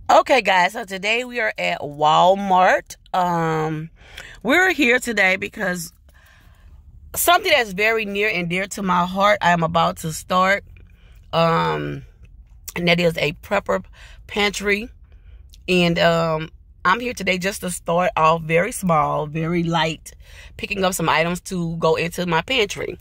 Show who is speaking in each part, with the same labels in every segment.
Speaker 1: Okay, guys, so today we are at Walmart. We're here today because something that's very near and dear to my heart I am about to start. And that is a Prepper Pantry. And I'm here today just to start off very small, very light, picking up some items to go into my pantry.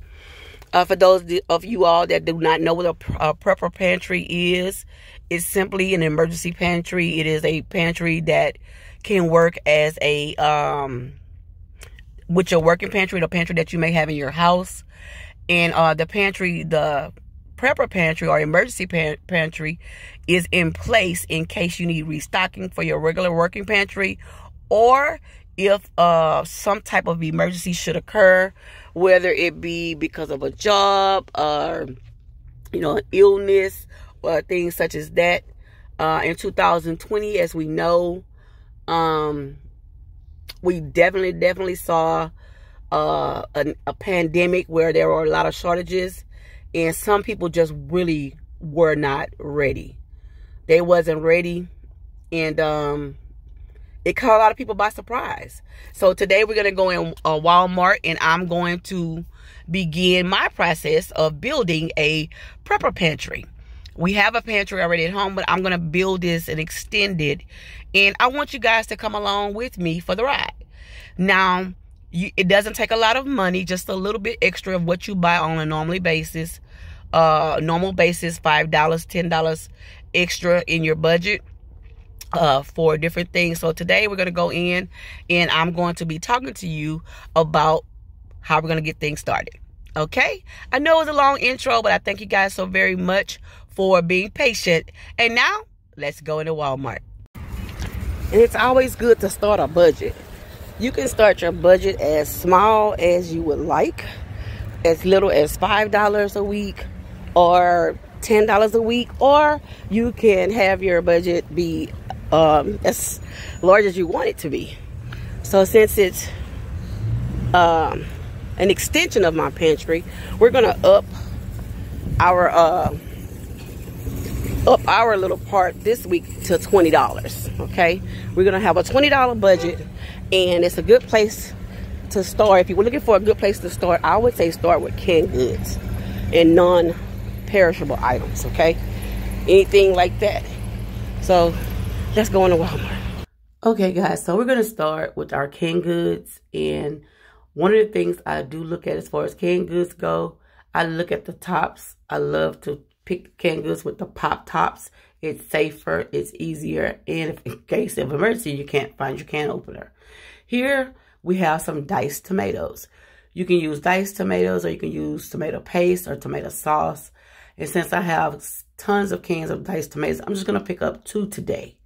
Speaker 1: For those of you all that do not know what a Prepper Pantry is, it's simply an emergency pantry. It is a pantry that can work as a, with your working pantry, the pantry that you may have in your house. And the Prepper Pantry or emergency pantry is in place in case you need restocking for your regular working pantry, or if some type of emergency should occur, whether it be because of a job or an illness or things such as that. In 2020, as we know, we definitely saw a pandemic where there were a lot of shortages, and some people just really were not ready. They wasn't ready, and it caught a lot of people by surprise. So today we're going to go in Walmart, and I'm going to begin my process of building a Prepper Pantry. We have a pantry already at home, but I'm going to build this and extend it. And I want you guys to come along with me for the ride. Now, it doesn't take a lot of money, just a little bit extra of what you buy on a normal basis. $5, $10 extra in your budget for different things. So today we're going to go in and I'm going to be talking to you about how we're going to get things started. Okay? I know it was a long intro, but I thank you guys so very much for being patient. And now let's go into Walmart. And it's always good to start a budget. You can start your budget as small as you would like, as little as $5 a week or $10 a week, or you can have your budget be as large as you want it to be. So since it's an extension of my pantry, we're gonna up our little part this week to $20. Okay, we're gonna have a $20 budget, and it's a good place to start. If you were looking for a good place to start, I would say start with canned goods and non-perishable items. Okay, anything like that. So let's go into Walmart. Okay, guys, so we're going to start with our canned goods. And one of the things I do look at as far as canned goods go, I look at the tops. I love to pick canned goods with the pop tops. It's safer, it's easier, and if in case of emergency, you can't find your can opener. Here, we have some diced tomatoes. You can use diced tomatoes, or you can use tomato paste or tomato sauce. And since I have tons of cans of diced tomatoes, I'm just going to pick up 2 today.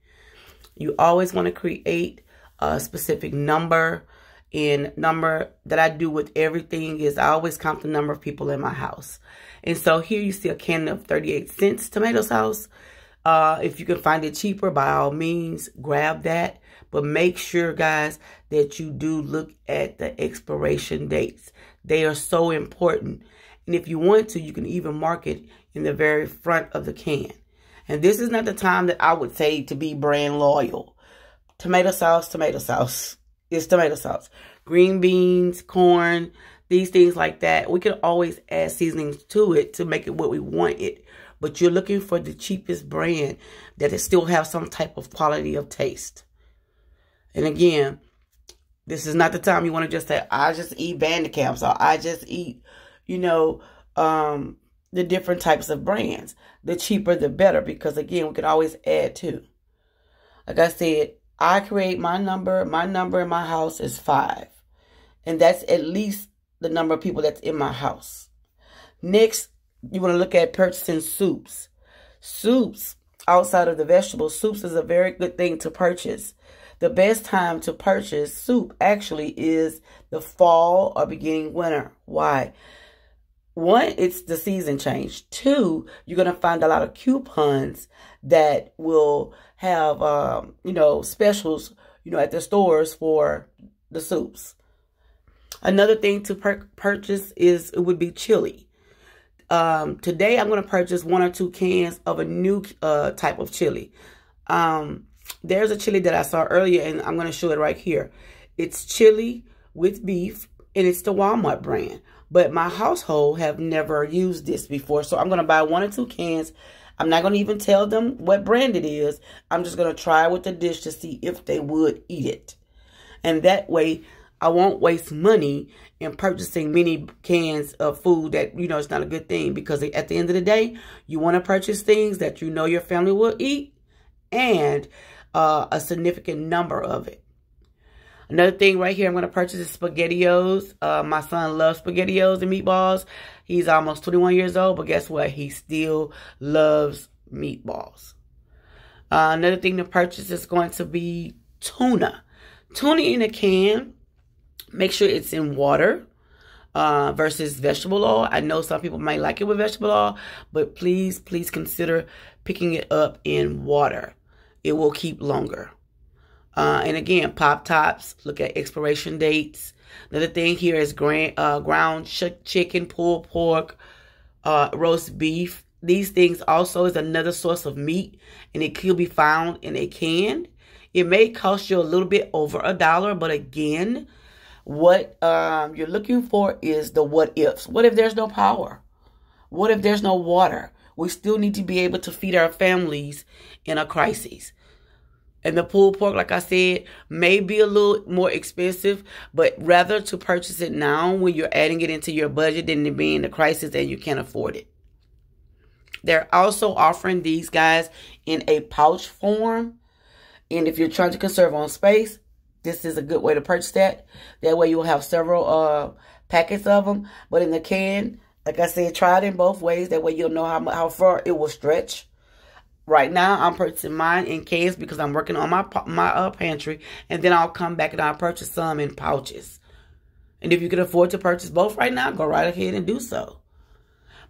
Speaker 1: You always want to create a specific number. And number that I do with everything is I always count the number of people in my house. And so here you see a can of 38-cent tomato sauce. If you can find it cheaper, by all means, grab that. But make sure, guys, that you do look at the expiration dates. They are so important. And if you want to, you can even mark it in the very front of the can. And this is not the time that I would say to be brand loyal. Tomato sauce is tomato sauce. Green beans, corn, these things like that. We can always add seasonings to it to make it what we want it. But you're looking for the cheapest brand that it still have some type of quality of taste. And again, this is not the time you want to just say, I just eat Bandicamps, or I just eat, the different types of brands. The cheaper, the better, because again, we can always add to. Like I said, I create my number. My number in my house is 5. And that's at least the number of people that's in my house. Next, you want to look at purchasing soups. Soups, outside of the vegetables, soups is a very good thing to purchase. The best time to purchase soup actually is the fall or beginning winter. Why? 1, it's the season change. 2, you're going to find a lot of coupons that will have, specials, at the stores for the soups. Another thing to purchase would be chili. Today, I'm going to purchase 1 or 2 cans of a new type of chili.
Speaker 2: there's a chili that I saw earlier, and I'm going to show it right here. It's chili with beef, and it's the Walmart brand. But my household have never used this before, so I'm going to buy 1 or 2 cans. I'm not going to even tell them what brand it is. I'm just going to try with the dish to see if they would eat it. And that way, I won't waste money in purchasing many cans of food that, you know, it's not a good thing. Because at the end of the day, you want to purchase things that you know your family will eat and a significant number of it. Another thing right here I'm going to purchase is SpaghettiOs. My son loves SpaghettiOs and meatballs. He's almost 21 years old, but guess what? He still loves meatballs. Another thing to purchase is going to be tuna. Tuna in a can. Make sure it's in water versus vegetable oil. I know some people might like it with vegetable oil, but please consider picking it up in water. It will keep longer. And again, Pop Tops, look at expiration dates. Another thing here is ground chicken, pulled pork, roast beef. These things also is another source of meat, and it could be found in a can. It may cost you a little bit over $1, but again, what you're looking for is the what ifs. What if there's no power? What if there's no water? We still need to be able to feed our families in a crisis. And the pulled pork, like I said, may be a little more expensive, but rather to purchase it now when you're adding it into your budget than to be in the crisis and you can't afford it. They're also offering these guys in a pouch form. And if you're trying to conserve on space, this is a good way to purchase that. That way you'll have several packets of them. But in the can, like I said, try it in both ways. That way you'll know how far it will stretch. Right now, I'm purchasing mine in cans because I'm working on my pantry. And then I'll come back and I'll purchase some in pouches. And if you can afford to purchase both right now, go right ahead and do so.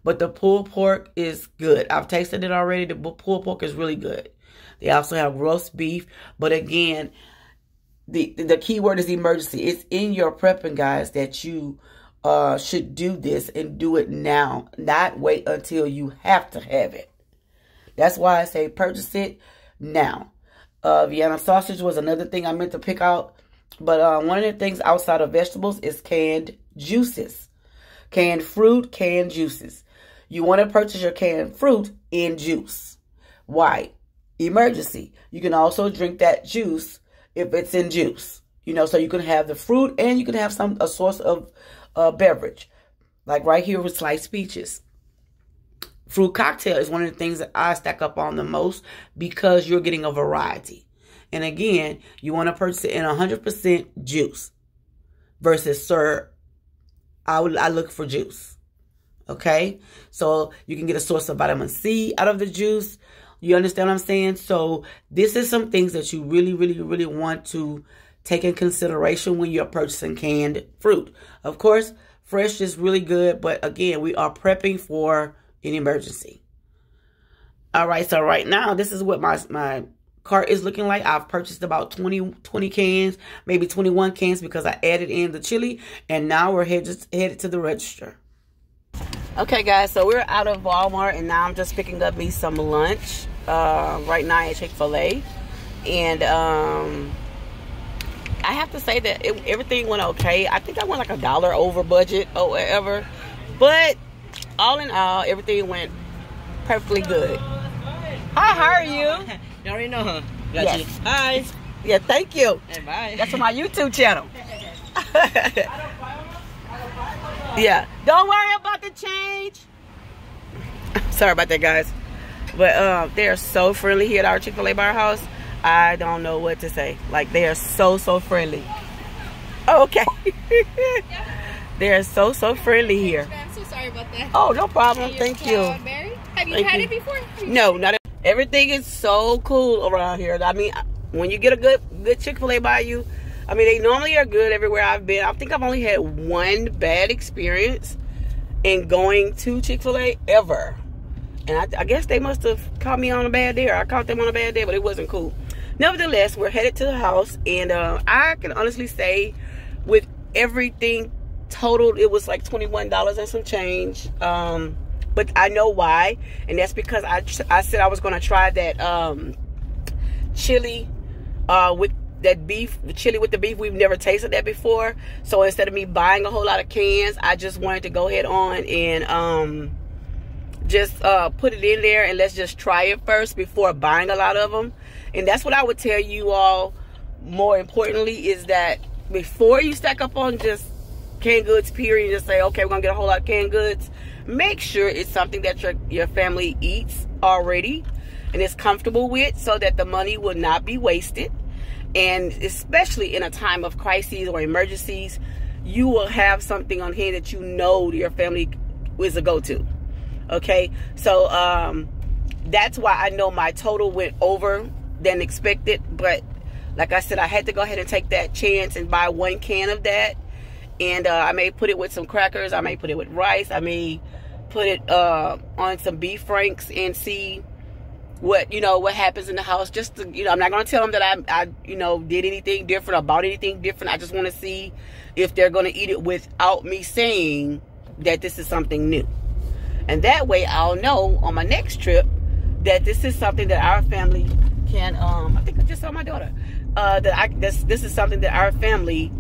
Speaker 2: But the pulled pork is good. I've tasted it already. The pulled pork is really good. They also have roast beef. But again, the key word is emergency. It's in your prepping, guys, that you should do this and do it now. Not wait until you have to have it. That's why I say purchase it now. Vienna Sausage was another thing I meant to pick out. But one of the things outside of vegetables is canned juices. Canned fruit, canned juices. You want to purchase your canned fruit in juice. Why? Emergency. You can also drink that juice if it's in juice. You know, so you can have the fruit and you can have a source of beverage. Like right here with sliced peaches. Fruit cocktail is one of the things that I stack up on the most because you're getting a variety. And again, you want to purchase it in 100% juice versus syrup. I look for juice. Okay? So you can get a source of vitamin C out of the juice. You understand what I'm saying? So this is some things that you really want to take in consideration when you're purchasing canned fruit. Of course, fresh is really good. But again, we are prepping for an emergency. All right, so right now, this is what my cart is looking like. I've purchased about 20 cans, maybe 21 cans because I added in the chili. And now we're headed to the register. Okay, guys, so we're out of Walmart, and now I'm just picking up me some lunch right now at Chick-fil-A. And I have to say that everything went okay. I think I went like $1 over budget or whatever. But all in all, everything went perfectly good. Hi, how are you?
Speaker 3: You already know, huh? Got
Speaker 2: Yes.
Speaker 3: you. Hi.
Speaker 2: Yeah, thank you.
Speaker 3: Hey, bye.
Speaker 2: That's on my YouTube channel. Yeah. Don't worry about the change. Sorry about that, guys. But they're so friendly here at our Chick-fil-A bar house. I don't know what to say. Like, they are so friendly. Oh, okay. They are so friendly here.
Speaker 4: I'm so sorry about that.
Speaker 2: Oh, no problem. Thank you.
Speaker 4: Mary? Have you had it before?
Speaker 2: No, not everything is so cool around here. I mean, when you get a good Chick-fil-A by you, I mean, they normally are good everywhere I've been. I think I've only had one bad experience in going to Chick-fil-A ever. And I guess they must have caught me on a bad day, or I caught them on a bad day, but it wasn't cool. Nevertheless, we're headed to the house, and I can honestly say with everything totaled, it was like $21 and some change. But I know why, and that's because I said I was going to try that
Speaker 1: chili with that beef, the chili with the beef. We've never tasted that before. So instead of me buying a whole lot of cans, I just wanted to go ahead on and just put it in there, and let's just try it first before buying a lot of them. And that's what I would tell you all, more importantly, is that before you stack up on just canned goods, period, just say, okay, we're gonna get a whole lot of canned goods, make sure it's something that your family eats already and is comfortable with, so that the money will not be wasted. And especially in a time of crises or emergencies, you will have something on hand that you know your family is a go-to. Okay, so that's why I know my total went over than expected. But like I said, I had to go ahead and take that chance and buy 1 can of that. And I may put it with some crackers. I may put it with rice. I may put it on some beef franks and see what happens in the house. Just to, I'm not going to tell them that I did anything different or bought anything different. I just want to see if they're going to eat it without me saying that this is something new. And that way I'll know on my next trip that this is something that our family can, I think I just saw my daughter, this is something that our family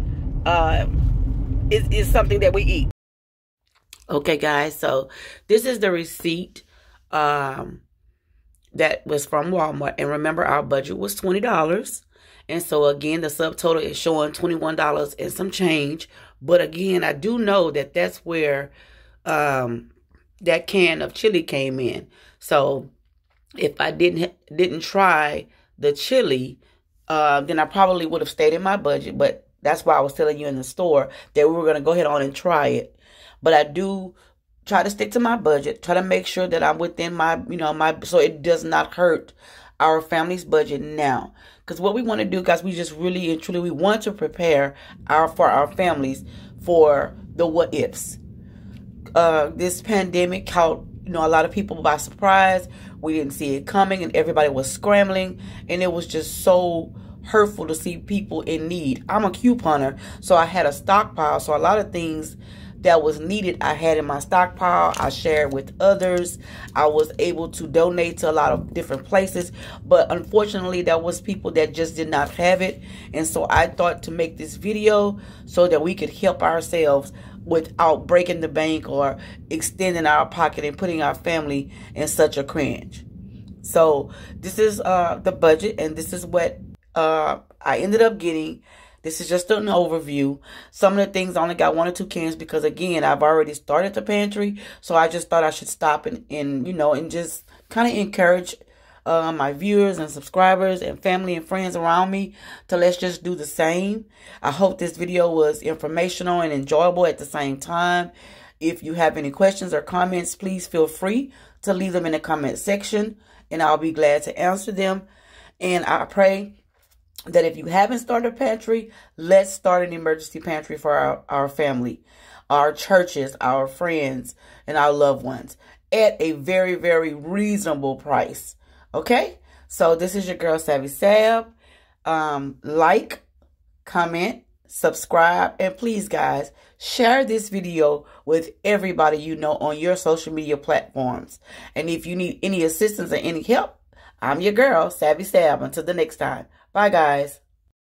Speaker 1: is something that we eat. Okay, guys, so this is the receipt that was from Walmart. And remember, our budget was $20. And so again, the subtotal is showing $21 and some change. But again, I do know that that's where that can of chili came in. So if I didn't try the chili, then I probably would have stayed in my budget. But that's why I was telling you in the store that we were going to go ahead on and try it. But I do try to stick to my budget, try to make sure that I'm within my, so it does not hurt our family's budget now. Because what we want to do, guys, we just really and truly, we want to prepare for our families for the what ifs. This pandemic caught, a lot of people by surprise. We didn't see it coming, and everybody was scrambling, and it was just so hurtful to see people in need. I'm a couponer, so I had a stockpile. So a lot of things that was needed, I had in my stockpile. I shared with others. I was able to donate to a lot of different places. But unfortunately, there was people that just did not have it. And so I thought to make this video so that we could help ourselves without breaking the bank or extending our pocket and putting our family in such a crunch. So this is the budget, and this is what I ended up getting. This is just an overview. Some of the things I only got 1 or 2 cans because, again, I've already started the pantry. So I just thought I should stop and just kind of encourage my viewers and subscribers and family and friends around me to let's just do the same. I hope this video was informational and enjoyable at the same time. If you have any questions or comments, please feel free to leave them in the comment section, and I'll be glad to answer them. And I pray that if you haven't started a pantry, let's start an emergency pantry for our family, our churches, our friends, and our loved ones at a very, very reasonable price. Okay? So this is your girl, Savvy Sab. Like, comment, subscribe, and please, guys, share this video with everybody you know on your social media platforms. And if you need any assistance or any help, I'm your girl, Savvy Sab. Until the next time. Bye, guys.